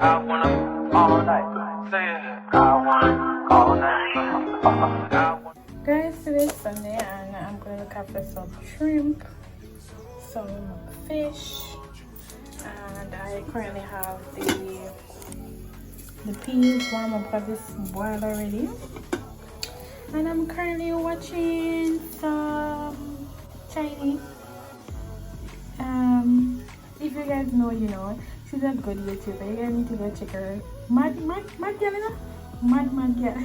I wanna all night. Say it. I wanna all night. Guys, today's Sunday and I'm going to look after some shrimp, some fish, and I currently have the peas warm up because it's boiled already. And I'm currently watching some Chinese. If you guys know, you know, she's a good YouTuber. You guys need to go check her. Mad girl, you know? Mad girl.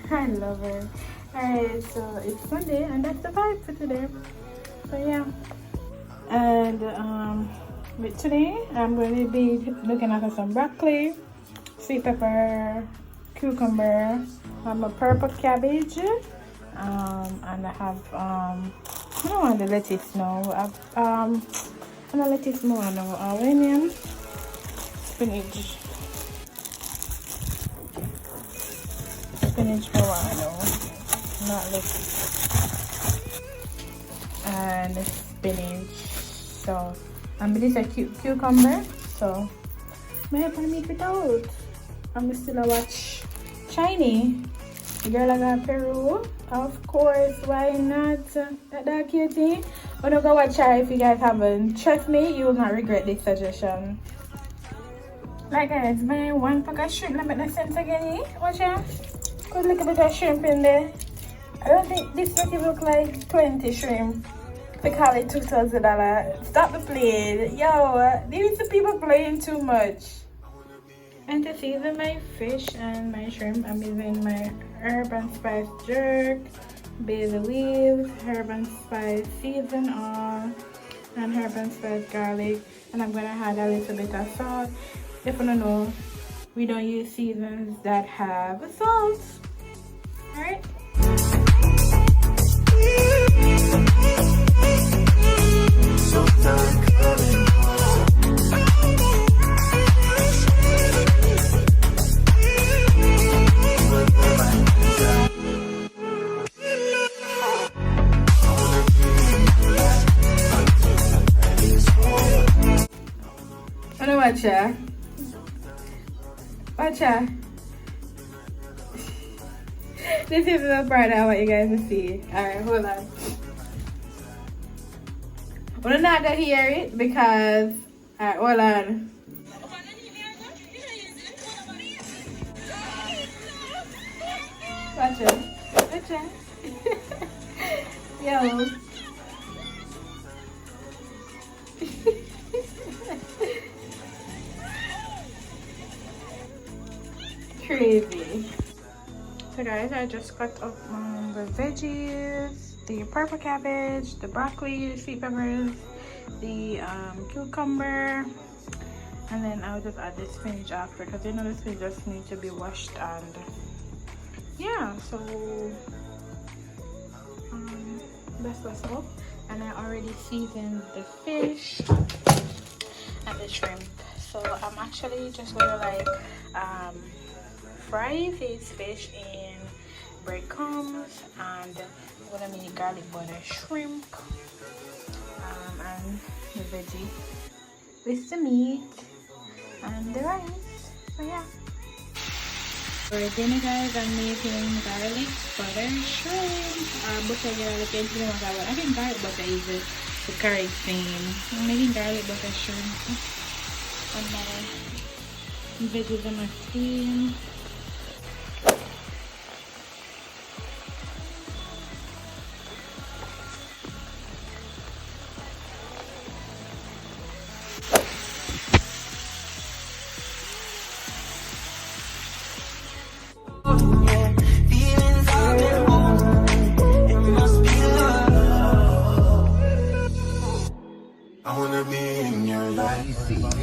I love her. Alright, so it's Sunday and that's the vibe for today. So yeah. And with today I'm going to be looking after some broccoli, sweet pepper, cucumber, a purple cabbage, and I have I don't want the lettuce now. I'm gonna lettuce more now. Onion, spinach more now, not lettuce, and spinach. So this is a cucumber. So I have to meet without. I'm still a watch Shiny. The girl I got Peru. Of course, why not? That cutie. But don't go watch her if you guys haven't. Trust me, you will not regret this suggestion. Like guys, my one pack of shrimp, that make no sense again. Watch out. Could look a bit of shrimp in there. I don't think this make it look like 20 shrimp. They call it $2,000. Stop the play. Yo, these people playing too much. And to season my fish and my shrimp, I'm using my herb and spice jerk, basil leaves, herb and spice season oil, and herb and spice garlic. And I'm gonna add a little bit of salt. If you don't know, we don't use seasons that have salt. Alright? Watcha. This is the part I want you guys to see. Alright, hold on. We're not gonna hear it because alright, hold on. Watcha. Yo. Crazy. So guys, I just cut up the veggies, the purple cabbage, the broccoli, the sweet peppers, the cucumber, and then I'll just add the spinach after because you know the spinach just needs to be washed. And yeah, so that's what's up. And I already seasoned the fish and the shrimp, so I'm actually just gonna like fry this fish in breadcrumbs, and I'm gonna make garlic butter shrimp and the veggie with the meat and the rice. So yeah. For dinner guys, I'm making garlic butter shrimp. Butter garlic, I think garlic butter is the correct thing. I'm making garlic butter shrimp and my veggies and my steam.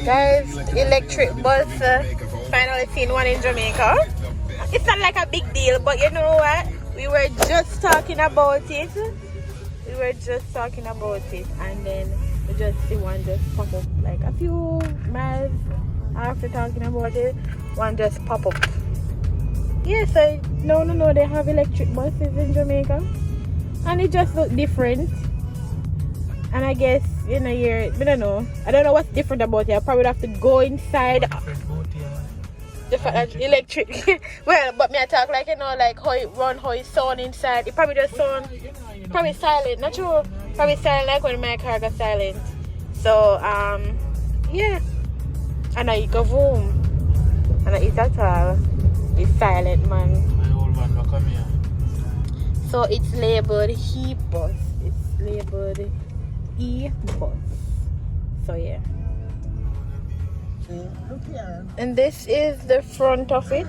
Guys, electric bus, finally seen one in Jamaica. It's not like a big deal, but you know what? We were just talking about it. And then we just see one just pop up like a few miles after talking about it. One just pop up. Yes, no, they have electric buses in Jamaica. And it just look different. And I guess in a year, I don't know what's different about it. I probably have to go inside the fact that electric. Well, but me I talk like, you know, like how it run, how it sound inside. It probably just sound probably silent, not true. Probably silent like when my car got silent. So yeah. And I go boom. And it's at all. It's silent, man. My old man will come here. So it's labeled E-bus. It's labeled E-bus. So yeah. And this is the front of it.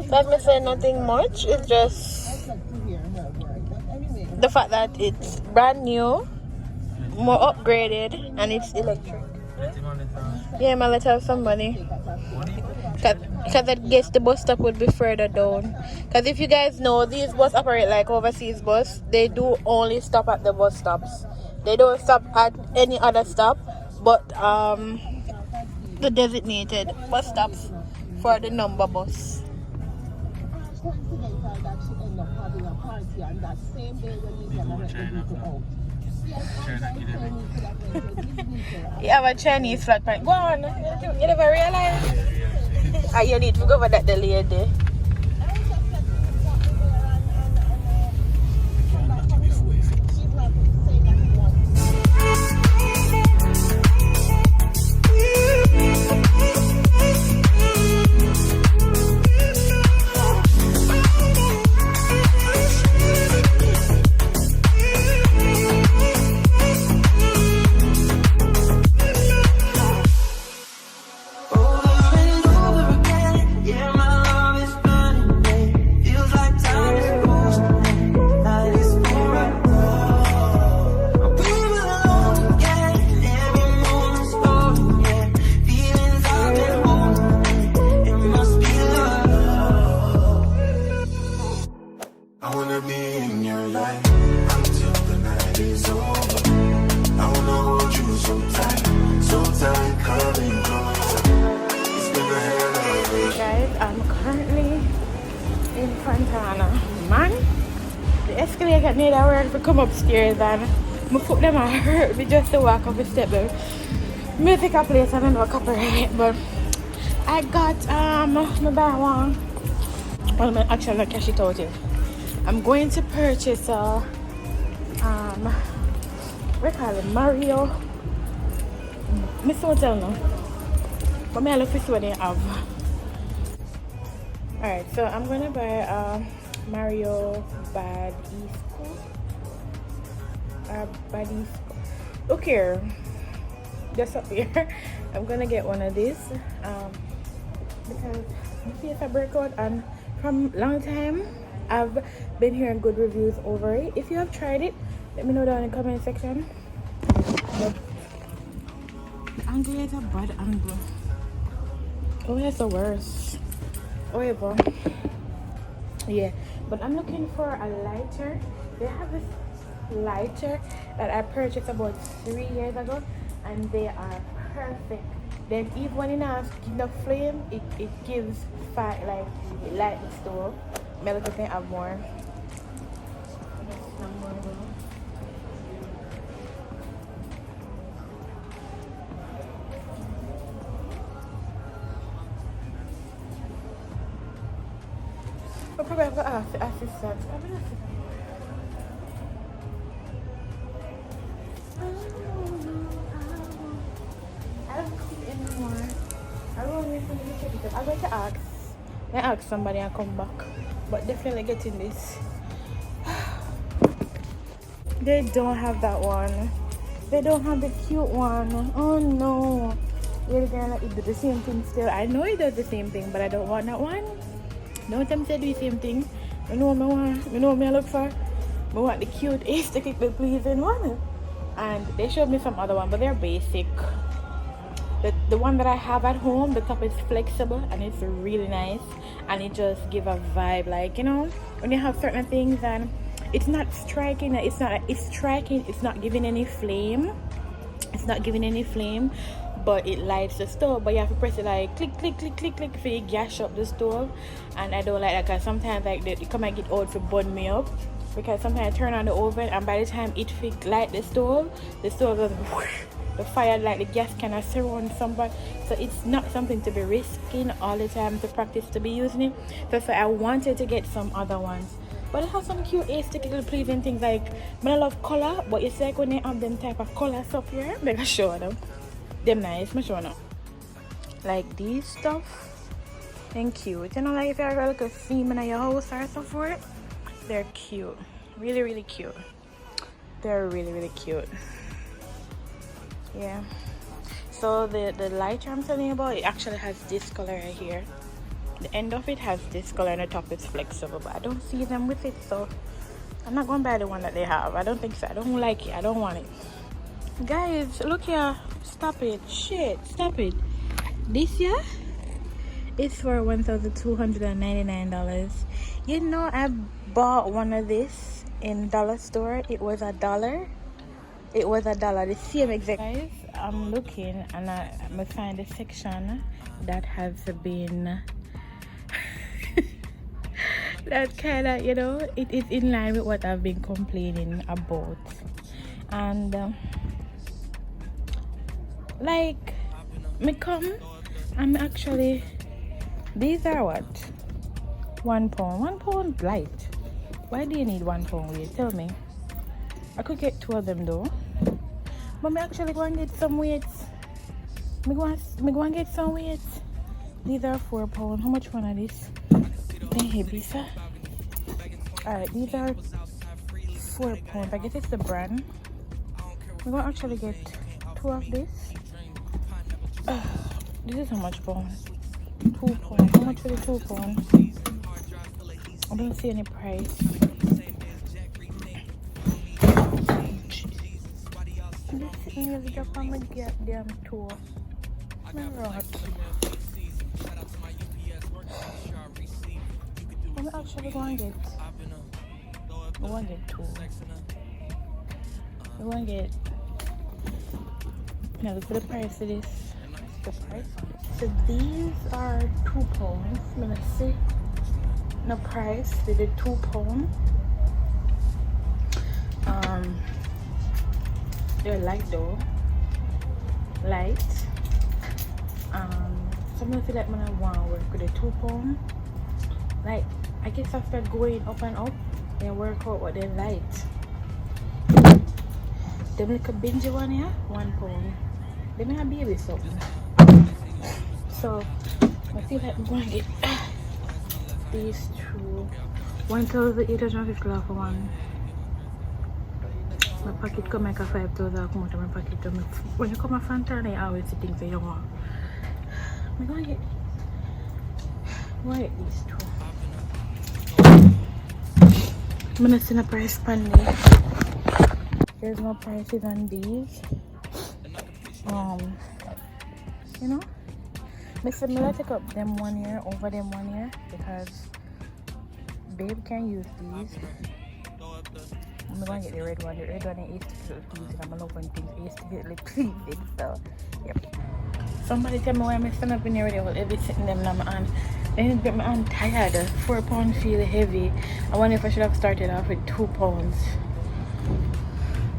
Let me say nothing much. It's just the fact that it's brand new, more upgraded, and it's electric. Yeah, man, let's have some money. Because I guess the bus stop would be further down. Because if you guys know, these bus operate like overseas bus. They do only stop at the bus stops. They don't stop at any other stop, but the designated bus stops for the number bus. You have a Chinese flat pack. Go on. You never realize? You need to go over that the lady. Come upstairs and my foot them are hurt me just to walk up the step there. Music a place, I don't know a copyright, but I got my buy one. Well, I'm actually not cash it out yet. I'm going to purchase what call it, Mario. Miss Hotel now. But me I look for what they have. Alright, so I'm gonna buy Mario Bad East. Body. Look here, just up here. I'm gonna get one of these because my face I break out, and from long time I've been hearing good reviews over it. If you have tried it, let me know down in the comment section. But the angle is a bad angle. Oh, that's the worst. Oh yeah, yeah. But I'm looking for a lighter. They have this lighter that I purchased about 3 years ago, and they are perfect. Then even when it has the flame, it gives fire, like it light the stove. Maybe I can have more. I probably have to ask the assistant. I'm going to ask somebody and come back, but definitely getting this. They don't have that one. They don't have the cute one. Oh no. You're gonna let it do the same thing still. I know it does the same thing, but I don't want that one. No time to do the same thing. You know what I want? You know what I look for? I want the cute aesthetically pleasing one. And they showed me some other one, but they're basic. The one that I have at home, the top is flexible and it's really nice, and it just give a vibe, like, you know, when you have certain things and it's not striking, it's striking, it's not giving any flame, but it lights the stove. But you have to press it like click click click click click for you gash up the stove, and I don't like that because sometimes like it come and get out to burn me up, because sometimes I turn on the oven and by the time it light the stove goes the fire, like the gas kind of surround somebody. So it's not something to be risking all the time to practice to be using it. That's why I wanted to get some other ones. But it has some cute aesthetically pleasing things. Like, I love color, but it's like when they have them type of color stuff here, make I show them. Them nice, I'm showing them. Like these stuff. And cute. You know, like if you have a little theme in your house or something for it, they're cute. Really, really cute. They're really, really cute. Yeah. So the light I'm telling you about, it actually has this color right here. The end of it has this color and the top is flexible, but I don't see them with it, so I'm not gonna buy the one that they have. I don't think so. I don't like it. I don't want it. Guys, look here. Stop it. Shit. Stop it. This here? It's for $1,299. You know, I bought one of this in dollar store. It was $1. It was $1. The same exact. Guys, I'm looking and I'm find a section that has been that kind of, you know, it is in line with what I've been complaining about. And like me come, I'm actually. These are what? £1. £1 light. Why do you need £1 weight? Tell me. I could get 2 of them though. But me actually go and get some weights. Me go and get some weights. These are £4. How much one are these? Baby, sir. Alright, these are £4. I guess it's the brand. We're gonna actually get 2 of this. This is how much pound? £2. How much for the £2? I don't see any price. This is just on my goddamn tour. My rod. I'm actually going to get. I want to get 2. I want to get. Now look for the price of this. The price. So these are £2. I'm gonna see the price. They did £2. They're light though. Light. So I'm gonna feel like when I want to work with the £2. Like I guess I start going up and up and work out what they light. Them like a bingy one here, £1. They may have baby something. So I feel like I'm going to get these 2. $1,850 for one. My pocket come like a 5,000 come out of my pocket. When you come a Fanta, I always see things that you want. I'm going to get these 2. I'm going to send a price on this. There's no prices on these. You know? Mr. Miller take up them 1 year over them 1 year because babe can use these. I'm gonna get the red one. The red one is pleasing. I'm gonna open things aesthetically pleasing. So yep. Somebody tell me why I'm standing up in here with every sitting them in my hand. Then it get my hand tired. £4 feel heavy. I wonder if I should have started off with £2.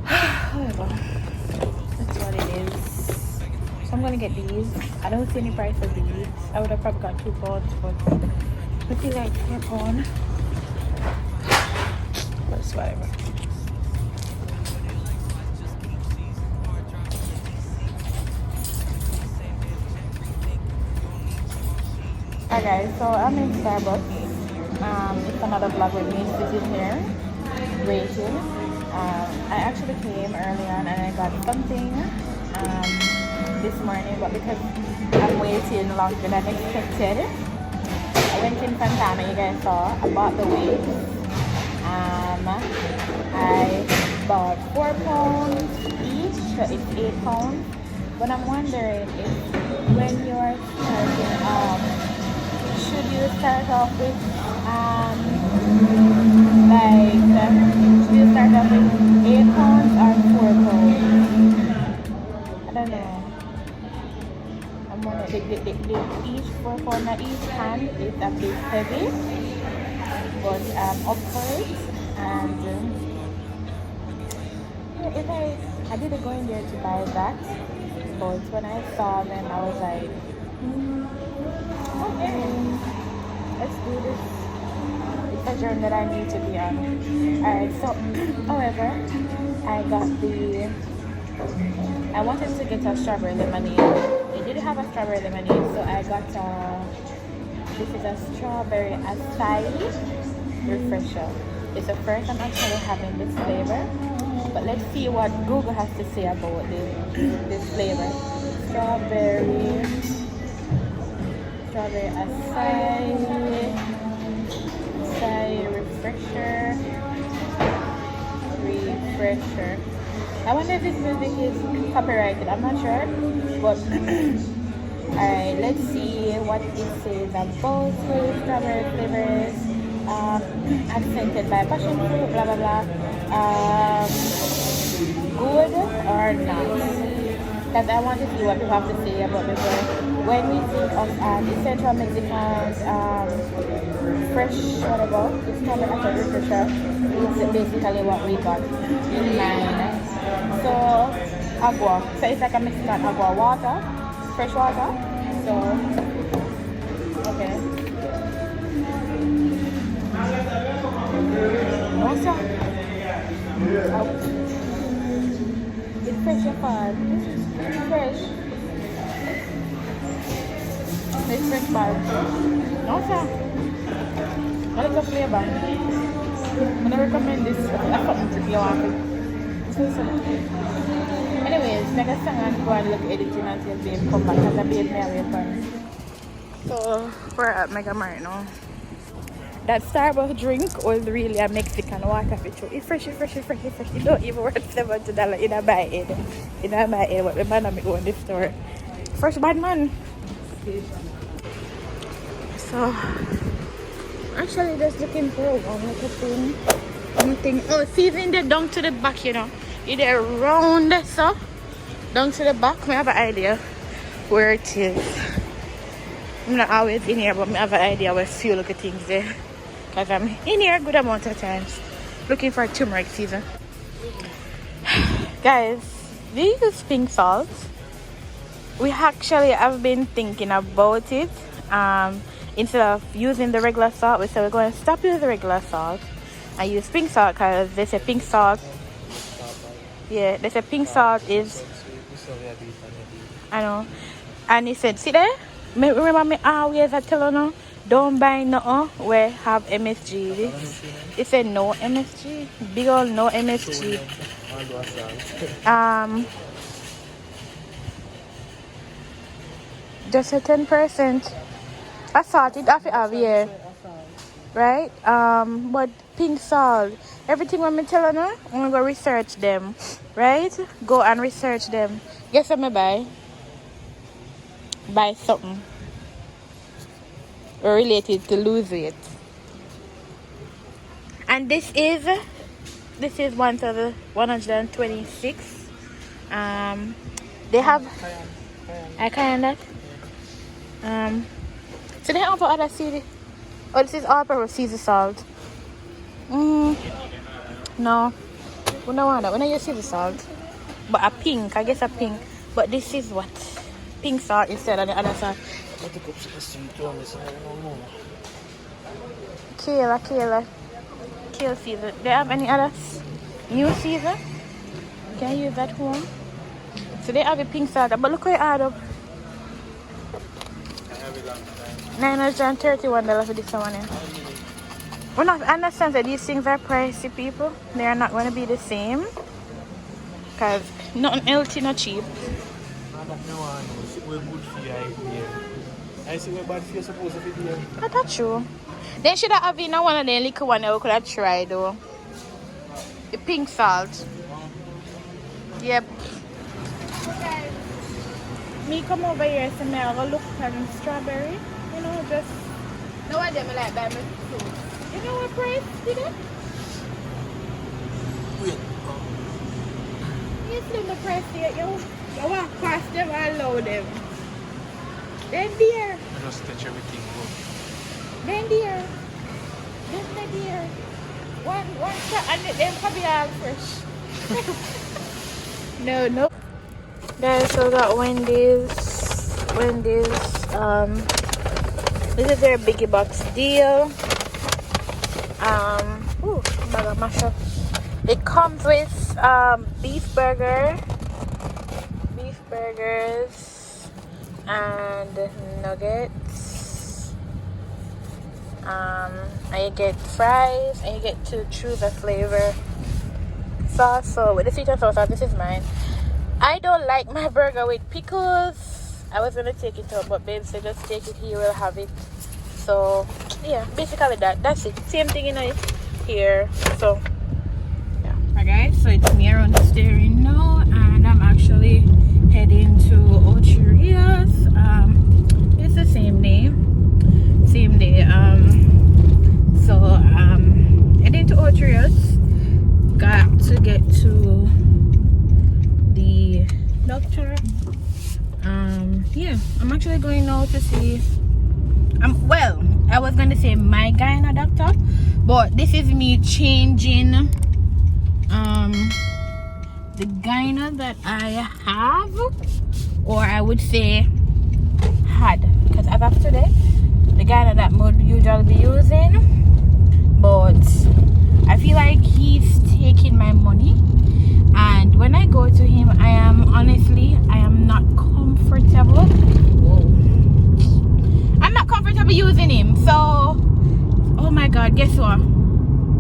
However, that's what it is. I'm gonna get these. I don't see any price for these. I would have probably got £2, but I feel like £4. But it's whatever. Hi guys, so I'm in Starbucks. It's another vlog with me sitting here waiting. I actually came early on and I got something this morning, but because I'm waiting longer than expected, I went in Fontana, you guys saw. I bought the weights. I bought £4 each, so it's £8. But I'm wondering if when you're starting, should you start off with should you start off with £8 or £4? I don't know. I'm wondering, each £4 at each hand is a bit heavy, but I'm up for it. And yeah, I I didn't go in there to buy that, but when I saw them, I was like, okay, let's do this. It's a journey that I need to be on. Alright, so, however, I wanted to get a strawberry lemonade. They didn't have a strawberry lemonade, so I got this is a strawberry acai refresher. It's the first I'm actually having this flavor, but let's see what Google has to say about this flavor. Strawberry acai refresher. I wonder if this music is copyrighted. I'm not sure, but alright, let's see what it says about strawberry flavors. Accented by passion fruit, blah blah blah. Good or not? Because I want to see what people have to say about this. When we think of the Central Mexican fresh, whatever, the strawberry refresher, it's basically what we got in mind. So agua, so it's like a Mexican agua, water, fresh water. So okay. What's up? It's fresh, apart. It's fresh. It's fresh bar. No sir. I like the flavor. I'm gonna recommend this. That's something to be on. Anyways, make a song and go and look editing until babe come back because the babe may away from. So we're at Mega Mart now. That Starbucks drink was really a Mexican water feature. It's fresh. It don't even worth $70 in a buy it. What the man make on this store. Fresh bad man. So actually just looking for one little thing. Something. Oh, see in the down to the back, you know. It's round so down to the back. I have an idea where it is. I'm not always in here, but I have an idea where few little things there. Because I'm in here a good amount of times looking for turmeric season. Guys, these is pink salt. We actually have been thinking about it. Instead of using the regular salt, we said we're going to stop using the regular salt and use pink salt because they say pink salt. Yeah, they say pink salt is. I know. And he said, see there? Remember me always I tell you now, don't buy nothing where have MSG. It said no MSG. Big old no MSG. Just a 10%. Salt it have to have here. Right? But pink salt. Everything when me tell you now, I'm gonna go research them. Right? Go and research them. Guess what I buy? Buy something related to lose weight. And this is 126. They have I kind of so they have other seed. Oh, this is all purpose sea salt. No, we don't want that. We don't use sea salt, but a pink. I guess a pink. But this is what pink salt instead of the other salt. Kale season. Do you have any other new season? Can I use that home? So they have a pink salt, but look where it add up. $931 for this one. We're not understand that these things are pricey, people. They are not going to be the same. Because nothing healthy, not cheap. I see where bad for you supposed to be there. That's true. They should have been one of the liquor one that we could have tried though. The pink salt. Yep. Okay. Me come over here so me have a look at strawberry. You know, just no one them like buy me food. You know what price did it? Wait. You see the price there, you walk past them and allow them. Then dear. I just touch everything. Then dear. Then my dear. One shot and then probably all fresh. No. Guys, so got Wendy's. This is their biggie box deal. Ooh, bag of mash up. It comes with beef burgers and nuggets. And you get fries, and you get to choose a flavor sauce. So with the sweet and sour sauce, this is mine. I don't like my burger with pickles. I was gonna take it out, but babe said just take it here, we'll have it. So yeah, basically that's it. Same thing in here. So yeah. Alright guys, so it's me around the steering now, and I'm actually heading to Ocheria's. It's the same day. So heading to Ocheria's. Got to get to the doctor. Yeah, I'm actually going now to see well, I was gonna say my gyno doctor, but this is me changing the gyno that I have, or I would say had, because as of today the gyno that would usually be using, but I feel like he's taking my money, and when I go to him, I am not comfortable. Whoa. I'm not comfortable using him. So, oh my God, guess what?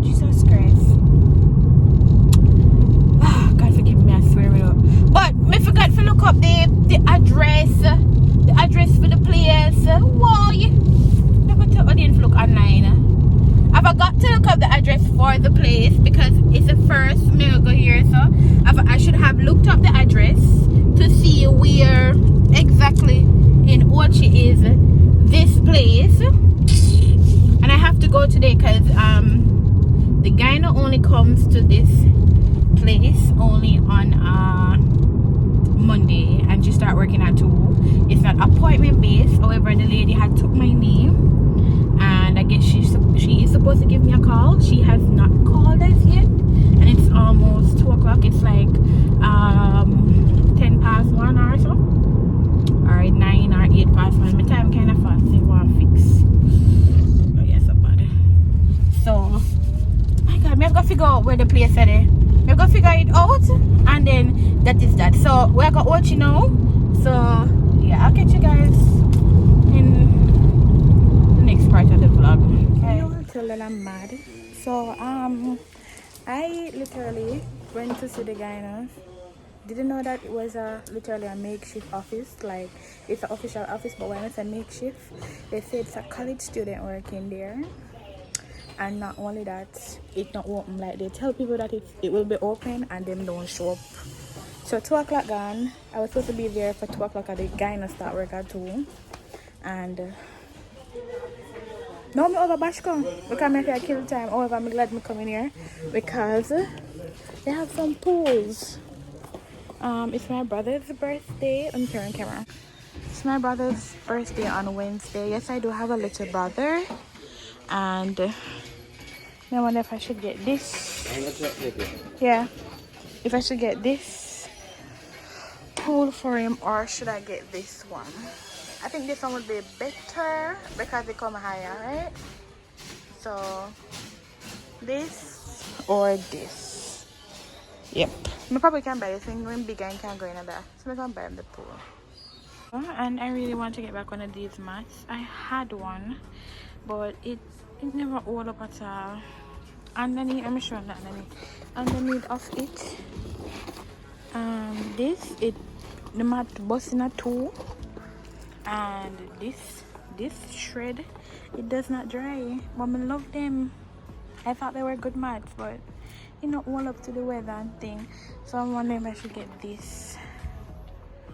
Jesus Christ. Oh, God forgive me, I swear it up. But I forgot to look up the address for the place. Why? Look at the audience look online. I forgot to look up the address for the place because it's the first me go here, so I should have looked up the address to see where exactly in Ochi is this place. And I have to go today because the gyno only comes to this place only on Monday, and she start working at 2. It's not appointment based. However, the lady had took my name, and I guess she is supposed to give me a call. She has not called us yet, and it's almost 2 o'clock. It's like 10 past 1 or so, or 9 or 8 past 1. My time kind of fast. They want to fix. Oh yes, somebody. So, my God, me have got to figure out where the place is. Me have got to figure it out, and then that is that. So we are got watching now. So yeah, I'll catch you guys in the next part of the vlog. Okay. You want to tell that I'm mad? So I literally went to see the gyno. Didn't know that it was literally a makeshift office. Like, it's an official office, but when it's a makeshift, they say it's a college student working there. And not only that, it's not open. Like, they tell people that it will be open, and them don't show up. So 2 o'clock gone. I was supposed to be there for 2 o'clock at the gyno start work at 2. And no, me over Bashko because I kill time. However, I'm glad me coming here because they have some pools. It's my brother's birthday. Let me turn on camera. It's my brother's birthday on Wednesday. Yes, I do have a little brother, and I wonder if I should get this. Yeah, if I should get this pool for him, or should I get this one? I think this one would be better because they come higher, right? So this or this. Yep. I probably can buy this thing when bigger and can't go in there. So I can buy the pool. And I really want to get back one of these mats. I had one, but it never hold up at all. Underneath, I'm sure that underneath of it. The mat busting a 2. And this shred, it does not dry, but I love them. I thought they were good mats, but you know, all up to the weather and thing. So I'm wondering if I should get this.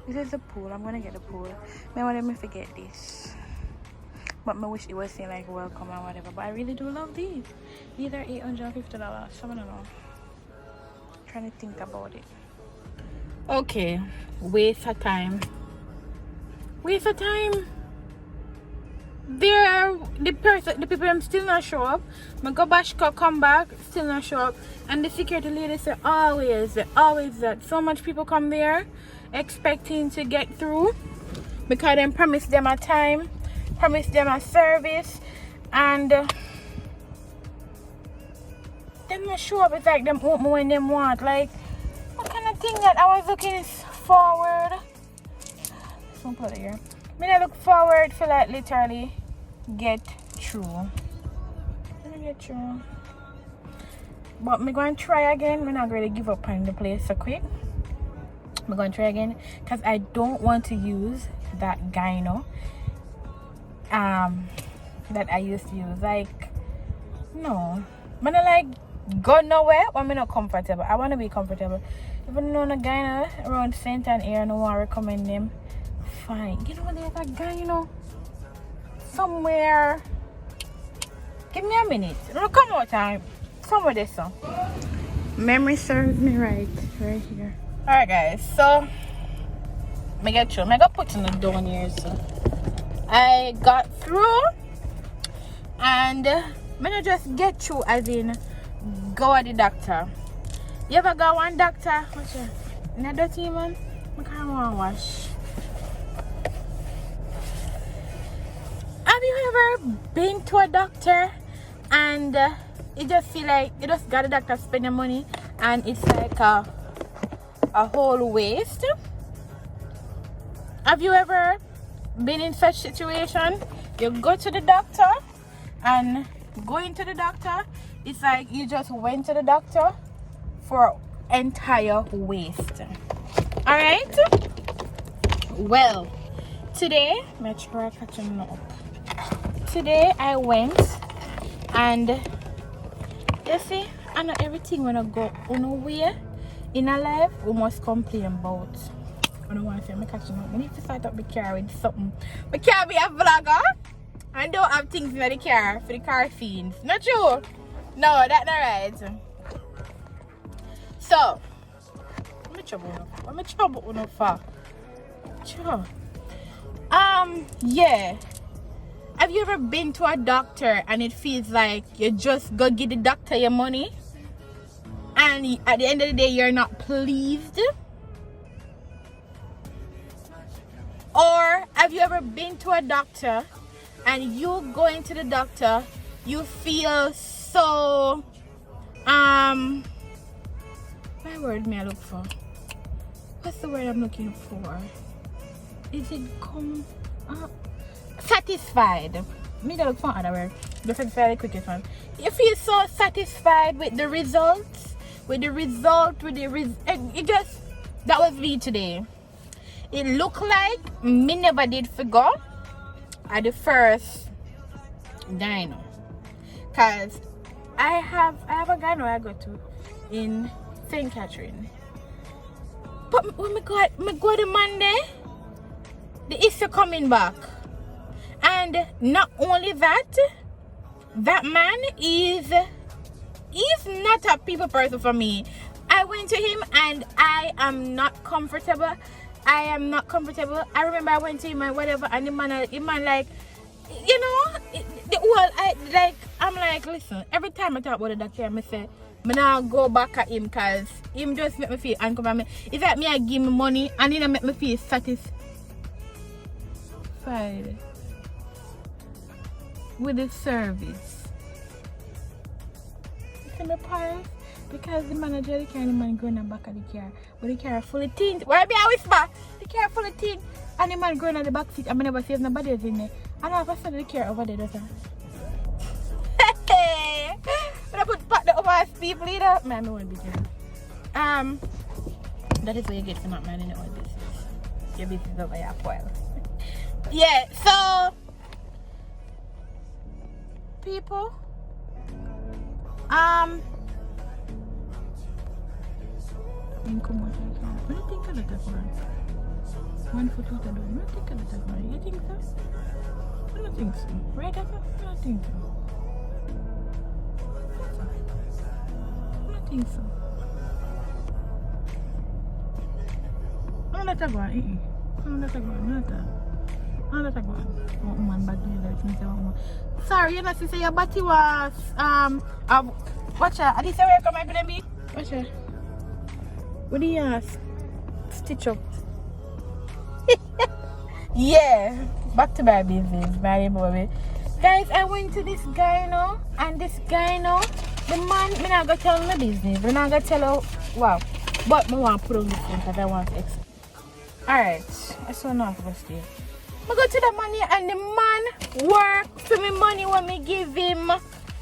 This is the pool. I'm gonna get the pool. I wonder if I forget this, but I wish it was saying like welcome or whatever. But I really do love these. These are $850. So I don't know. I'm trying to think about it. Okay, waste of time. There the people them still not show up. My go back, come back, still not show up. And the security lady say always that. So much people come there expecting to get through because them promise them a time, promise them a service, and them not show up. It's like them open when them want. Like, what kind of thing that I was looking forward? Don't put it here. I look forward for like literally get through. Let me get through. But I'm going to try again. I'm not going to give up on the place so quick. I'm going to try again because I don't want to use that gyno that I used to use. Like, no. I'm not like go nowhere or I'm not comfortable. I want to be comfortable. Even though the gyno around St. Ann here, I don't want to recommend them. Fine. You know, there's a gyno somewhere. Give me a minute. It'll come out time. Somewhere there, so. Memory serves me right here. Alright, guys. So, I get through. I got put in the down here, so. I got through. And I'm gonna just get through, as in, go at the doctor. You ever got one doctor? What's your? Not dirty, man? I can't want to wash. Have you ever been to a doctor and you just feel like you just got a doctor spending money and it's like a whole waste? Have you ever been in such situation? You go to the doctor and going to the doctor, it's like you just went to the doctor for entire waste. Alright? Well, today, let's try catching up. Today I went and you see, I know everything when I go on a way in a life we must complain about. I don't want to say I'm catching up. I need to start up the car with something. I can't be a vlogger and don't have things in the car for the car fiends. Not true. No, that's not right. So I'm trouble enough for. Sure. Yeah. Have you ever been to a doctor and it feels like you just go give the doctor your money and at the end of the day you're not pleased? Or have you ever been to a doctor and you going to the doctor, you feel so my word may I look for? What's the word I'm looking for? Is it satisfied? Me to look for another word. The satisfied, the quickest one. You feel so satisfied with the results, it just, that was me today. It looked like me never did figure at the first gyno, cause I have a gyno I go to in St. Catherine. But when me go the Monday, the issue coming back. And not only that, that man is not a people person for me. I went to him and I am not comfortable. I remember I went to him and whatever, and the man like, you know, I'm like, listen, every time I talk about the doctor, I say, I now go back at him because him just make me feel uncomfortable. It's like me, I give me money and he make me feel satisfied with the service. See my parents? Because the manager, the car, the man going on back of the car. But the car full of things. Why be a whisper? The car full of things. And the man going on the back seat. I never see if nobody is in there. And all of a sudden the car over there does that. Hey! When I put the over people leader, man, I won't be doing. That is what you get for not minding your own business. Your business is over your spoil. Yeah, so people, come on, what do you think of that one? 1 foot out of the door. What do you think of that one? You think so? I don't think so. Right, Dad? I don't think so. I don't think so. I don't let that go. I don't let that go. I don't let that go. Oh, man, bad news. sorry, you know, she say your body was watch out. I did say where come my baby. Watch out. What do you stitch up? Yeah, back to my business, my baby. Guys, I went to this guy now, and this guy now, the man, me not gonna tell him my business. Me not gonna tell her, wow. But me want to put on this thing because I want to explain. Alright, I saw enough of us here. I go to the money and the man work for me money when me give him.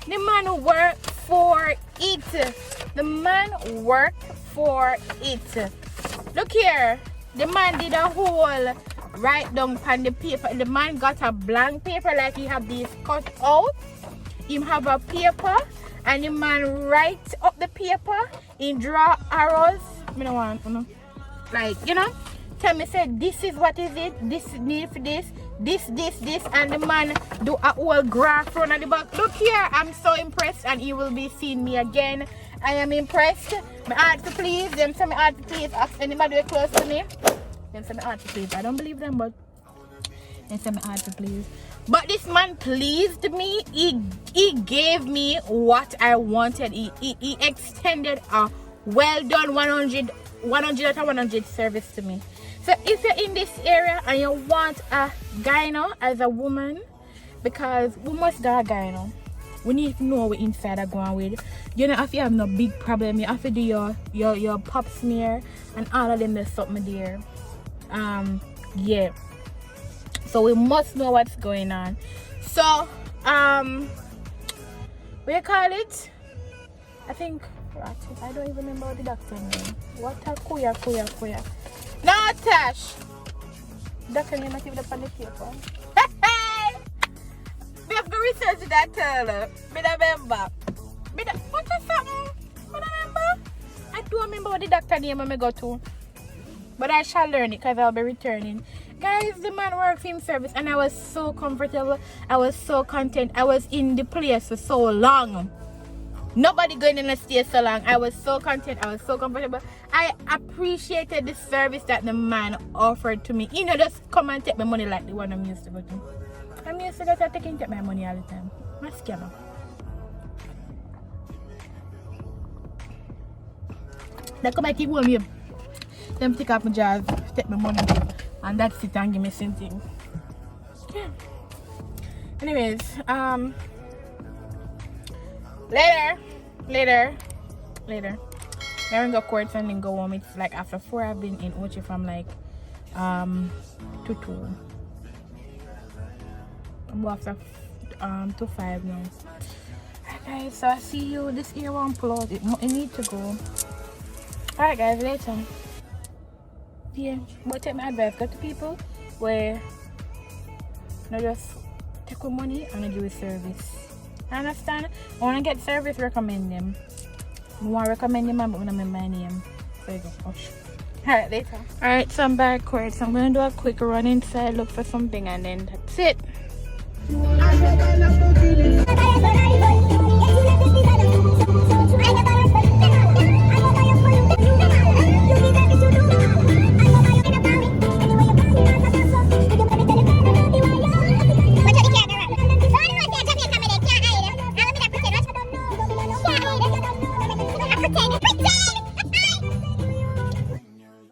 The man work for it. The man work for it. Look here. The man did a whole write down on the paper. The man got a blank paper like he have these cut out. He have a paper and the man write up the paper. He draw arrows. I don't want, you know. Like, you know. Tell me, say, this is what is it, this need for this, and the man do a whole graph run at the back. Look here, I'm so impressed, and he will be seeing me again. I am impressed. My heart to please, them say my heart to please, ask anybody close to me. Them say my heart to please, I don't believe them, but they say my heart to please. But this man pleased me, he gave me what I wanted. He extended a well done 100 out of 100 service to me. So if you're in this area and you want a gyno as a woman, because we must do a gyno, we need to know what inside are going with. You know, if you have no big problem, you have to do your pap smear and all of them, there's something there. Yeah. So we must know what's going on. So what do you call it? I think I don't even remember the doctor's name. What a kuya. No, Tash. Doctor name not even up on the paper. We have to research that tell. Me don't remember. What is something? I don't remember. I do remember what the doctor name I go to. But I shall learn it because I'll be returning. Guys, the man worked in service and I was so comfortable. I was so content. I was in the place for so long. Nobody going in the stay so long. I was so content. I was so comfortable. I appreciated the service that the man offered to me. You know, just come and take my money like the one I'm used to go to. I'm used to go to taking my money all the time. I'm a scammer. They come and keep with me. Them take off my jars, take my money, and that's it and give me something. Yeah. Anyways, later. Then go court and then go home. It's like after 4 I've been in Ochi from like to 2. I'm after to 5 now. Alright guys, so I see you. This ear won't pull out. It need to go. Alright guys, later. Yeah, but take my advice. Go to people where not just take your money and do a service. I understand? I want to get service, recommend them. I want to recommend them, but I don't remember my name. So you go push. Alright, later. Alright, so I'm back, court. So I'm going to do a quick run inside, look for something, and then that's it.